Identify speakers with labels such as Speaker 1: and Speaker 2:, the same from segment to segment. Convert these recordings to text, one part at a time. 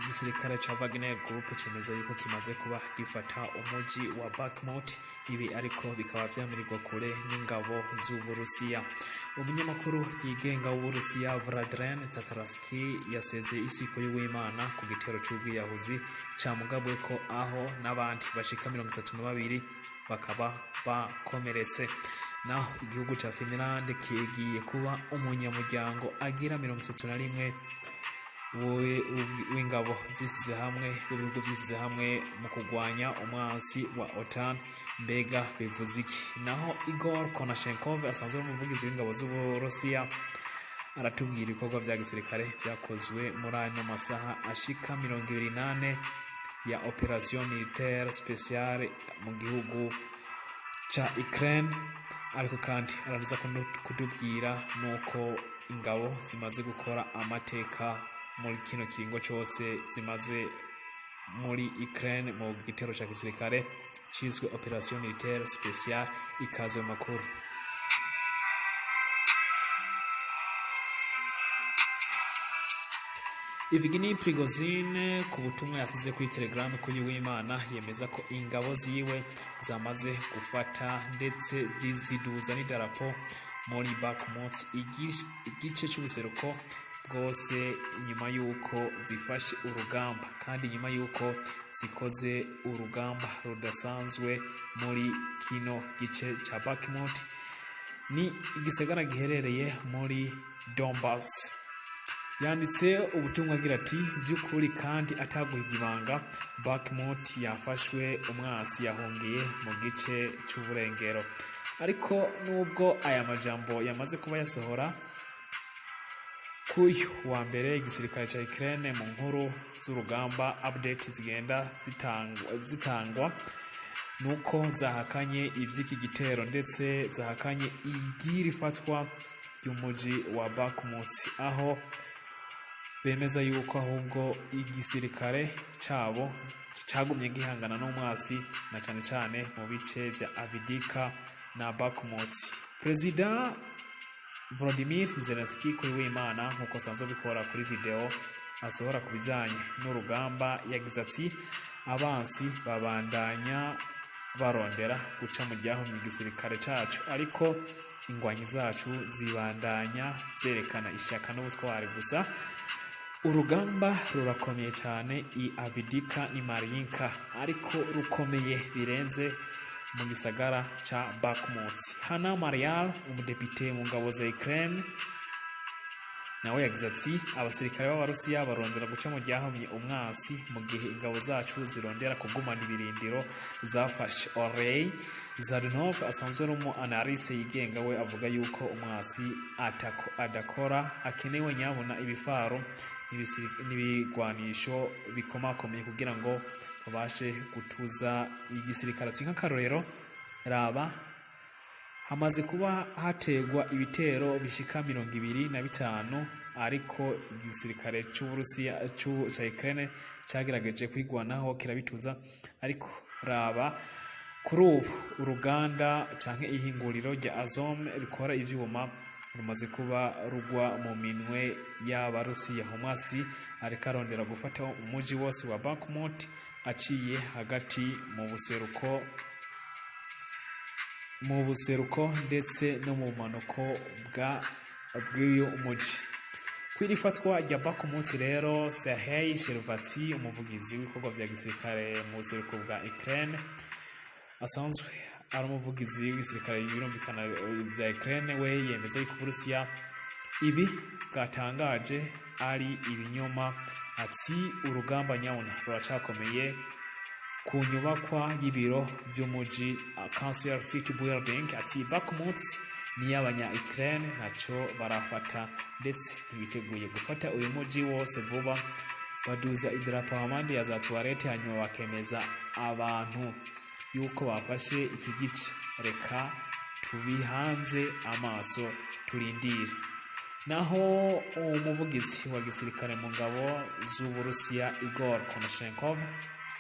Speaker 1: igisirikare ca Wagner Group cemeza yuko kimaze kuba gifata umuji wa Bakhmut, ibi ariko bikaba vyamirirwa kure n'ingabo z'Uburusiya. Umunyamakuru yigenga w'Uburusiya Vladimir Tatarski yasezeye isiko y'Uwimana ku gitero c'ubwiyahuzi camugabwe ko aho n'abandi bashika 32 bakaba bakomeretse. Naho igihugu ca Finland kigiye kuba umunyamuryango agira 31 w'ingabo zisize hamwe w'ibihugu byisize hamwe mu kugwanya umwansi wa OTAN. Mbega bivuze iki? Naho Igor Konashenkov asanzwe umuvugizi w'ingabo z'Uburusiya aratubwira ibikorwa vya gisirikare vyakozwe muri ano masaha ashika 28 ya operation militaire spéciale mu gihugu ca Ukraine. Ariko kandi araza kutubwira nuko ingabo zimaze gukora amateka muri kino kiringo cyose zimaze muri Ukraine mu gitero ca gisirikare cizwe operation militaire spéciale. Ikaze mu makuru. Evgeny Prigozhin ku butumwa yasize kuri Telegram kuri Uwimana yemeza ko ingabo ziwe zamaze gufata ndetse ziduza n'idarapo muri Bakhmut, igice cy'ubuseruko bwose, nyuma yuko zifashe urugamba kandi nyuma yuko zikoze urugamba rudasanzwe muri kino gice ca Bakhmut. Ni igisagara giherereye muri Donbass. Yanditse ubutumwa agira ati by'ukuri kandi ataguhiga ibanga, Bakhmut yafashwe, umwasi yahungiye mu gice cy'uburengero. Ariko nubwo aya majambo yamaze kuba yasohora kuyu wa mbere, igisirikare ca Ukraine mu nkuru z'urugamba update zigenda zitangwa nuko zahakanye ivy'iki gitero ndetse zahakanye igirifatwa ry'umuji wa Bakhmut, aho bemeza yuko ahubwo igisirikare cabo cagumye gihangana n'umwasi na cyane cyane mu bice vya Avdiivka na Bakhmut. Perezida Volodymyr Zelensky kuri Uwimana nkuko sanzwe bikora kuri video asohora ku bijanye n'urugamba yagize ati abansi babandanya barondera guca mu ryahumye igisirikare cacu, ariko ingwanyi zacu zibandanya zerekana ishaka n'ubutwari gusa. Urugamba rurakomeye cyane i Avdiivka ni Mariinka, ariko rukomeye birenze mu gisagara ca Bakhmut. Hana Marial, umudepite mu ngabo za Ukraine, nawe yagize ati abasirikare b'Abarusiya barondera guca mu ryahomye umwasi mu gihe ingabo zacu zirondera kugumana ibirindiro zafashe. Orey Zadunov asanzwe ari analyste yigenga, we avuga yuko umwasi adakora akenewe nyabona ibifaro n'ibigwanisho bikomakomeye kugira ngo babashe gutuza igisirikare. Nk'akarorero raba hamaze kuba hategwa ibitero bishika 25, ariko igisirikare c'Uburusiya ca Ukraine cagerageje kwigwanaho kirabituza. Ariko raba kuri ubu uruganda canke ihinguriro rya Azom rikora ivyuma rumaze kuba rugwa mu minwe y'Abarusiya. Umwasi ariko arondera gufata umuji wose wa Bakhmut aciye hagati mu buseruko ndetse no mu manuko bw'uyu umuji. Kwiri fatwa rya Bakhmut rero, Serhiy Shervatsi, umuvugizi w'ibikorwa vya gisirikare mu buseruko bwa Ukraine, asanzwe ari umuvugizi w'igisirikare birumvikana vya Ukraine, we yemeza yuko Uburusiya ibi bwatangaje ari ibinyoma. Ati urugamba nyabona ruracakomeye ku nyubakwa y'ibiro vy'umuji Council City Building. Ati Bakhmut ni y'abanya Ukraine naco barafata ndetse ntibiteguye gufata uyu muji wose vuba. Baduza idarapo amande ya za toilette hanyuma bakemeza abantu yuko bafashe iki gice. Reka tubihanze amaso turindire. Naho umuvugizi wa gisirikare mu ngabo z'Uburusiya Igor Konashenkov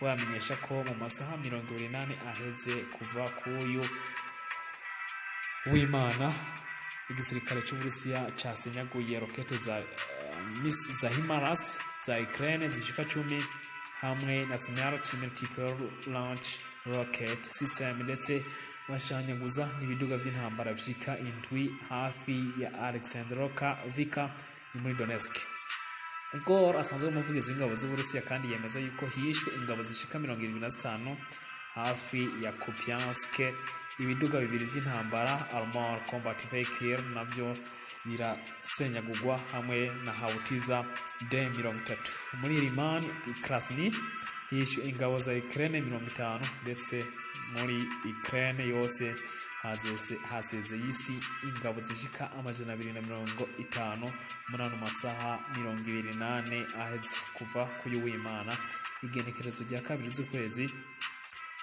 Speaker 1: wamenyesha ko mu masaha 28 aheze kuva kuyu Uwimana igisirikare cy'Uburusiya casenyaguye rokete za za HIMARS za Ukraine zishika 10 hamwe na Smart Multiple Launch Rocket System, ndetse bashanyaguza n'ibiduga vy'intambara vyika indwi hafi ya Alexandrovka Vika muri Donetsk. Igor asanzwe umuvugizi w'ingabo z'Uburusiya kandi yemeza yuko hishwe ingabo zishika 75 hafi ya Kupiansk. Ibiduga bibiri vy'intambara Armored Combat Vehicle navyo birasenyagurwa hamwe na Hautiza D-30. Muri Liman Krasny hishwe ingabo za Ukraine 50, ndetse muri Ukraine yose haseze yisi ingabo zishika 250 muri ano masaha 28 aheze kuva kuri w'Imana igenekerezo rya 2 z'ukwezi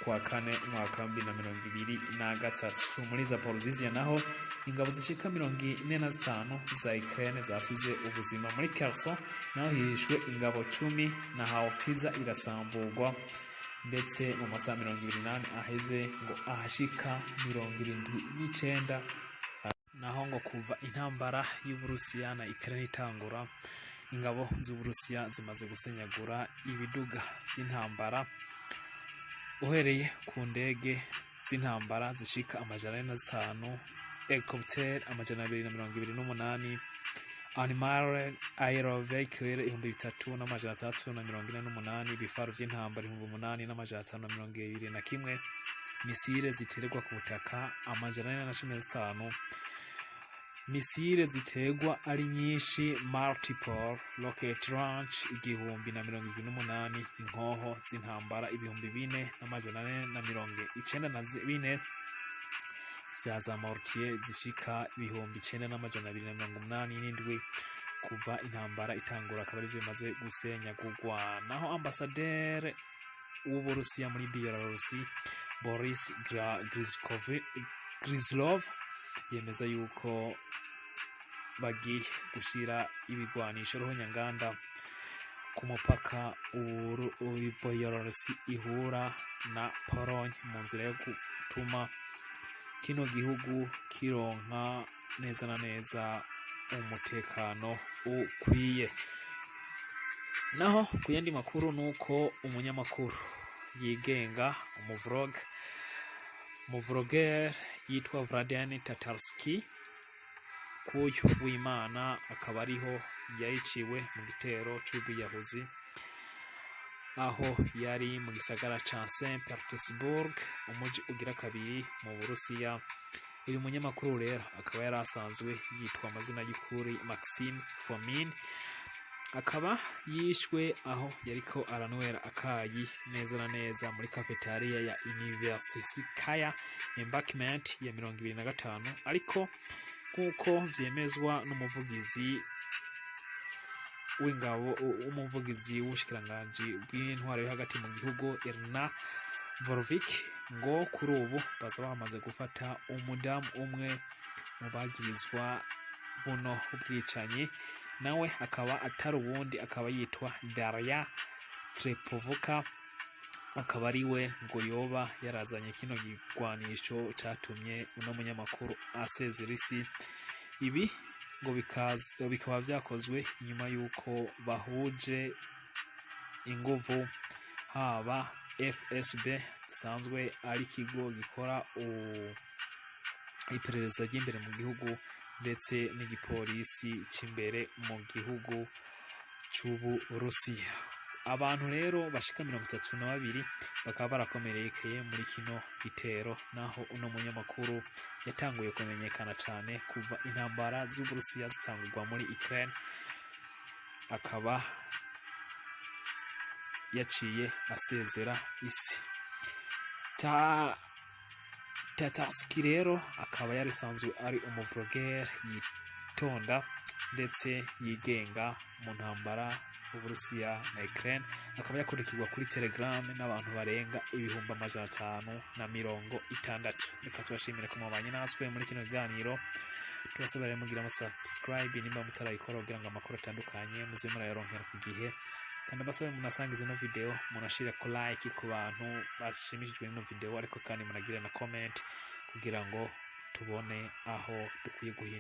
Speaker 1: kwa 4 mwaka 2023. Muri Zaporizhzhia naho ingabo zishika 45 za Ukraine zasize ubuzima. Muri Kherson naho hishwe ingabo 10 na Hautiza irasamburwa, ndetse mu masaha 28 aheze ngo ahashika 79. Naho ngo kuva intambara y'Uburusiya na Ukraine itangura, ingabo z'Uburusiya zimaze gusenyagura ibiduga vy'intambara uhereye ku ndege z'intambara zishika 105, helicopter 228, Animal Aero Vehicle 3348, ibifaru vy'intambara 8521, misile ziterwa ku butaka 415, misile ziterwa ari nyinshi multiple rocket launch 1028, inkoho z'intambara 4494 vya za mortier zishika 9287 kuva intambara itangura, akaba arivyo bimaze gusenyagurwa. Naho ambasaderi w'Uburusiya muri Belarusi Boris Gryzlov yemeza yuko bagiye gushira ibigwanisho ruhonyanganda ku mupaka Belarusi ihura na Pologne mu nzira yo gutuma kino gihugu kironka neza na neza umutekano ukwiye. Naho ku yandi makuru nuko umunyamakuru yigenga umuvlogger yitwa Vladimir Tatarsky kuyu w'Imana akaba ariho yayiciwe mu gitero c'ubuyahuzi aho yari mu gisagara ca St. Petersburg, umuji ugira kabiri mu Burusiya. Uyu munyamakuru rero akaba yari asanzwe yitwa amazina y'ukuri Maxim Fomin, akaba yishwe aho yariko aranwera akayi neza na neza muri cafeteria ya Universitetskaya Embankment ya 25, ariko nkuko vyemezwa n'umuvugizi w'ingabo umuvugizi w'ubushikiranganje bw'intwaro yo hagati mu gihugu Irina Vorovik, ngo kuri ubu baza bamaze gufata umudamu umwe mu bagirizwa buno ubwicanyi, nawe akaba atari ubundi akaba yitwa Daria Trepovoka, akaba ari we ngo yoba yarazanye kino gigwanisho catumye uno munyamakuru asezera isi. Ibi ngo bikaba vyakozwe inyuma yuko bahuje inguvu haba FSB gisanzwe ari kigo gikora iperereza ry'imbere mu gihugu ndetse n'igipolisi c'imbere mu gihugu c'Uburusiya. Abantu rero bashika 32 bakaba barakomerekeye muri kino gitero, naho uno munyamakuru yatanguye kumenyekana cyane kuva intambara z'Uburusiya zitangurwa muri Ukraine, akaba yaciye asezera isi. Tatarsky rero akaba yari sanzwe ari umuvlogger yitonda ndetse yigenga mu ntambara Uburusiya na Ukraine, akaba yakurikirwa kuri Telegram n'abantu barenga 550. Reka tubashimire ko mubanye natwe muri kino kiganiro, tubasabire mugira subscribe nimba mutarayikora kugira ngo amakuru atandukanye muze murayaronkera ku gihe, kandi basabe munasangize no video, munashire ko like ku bantu bashimishijwe n'ino video, ariko kandi munagire na comment kugira ngo tubone aho dukwiye guhindura.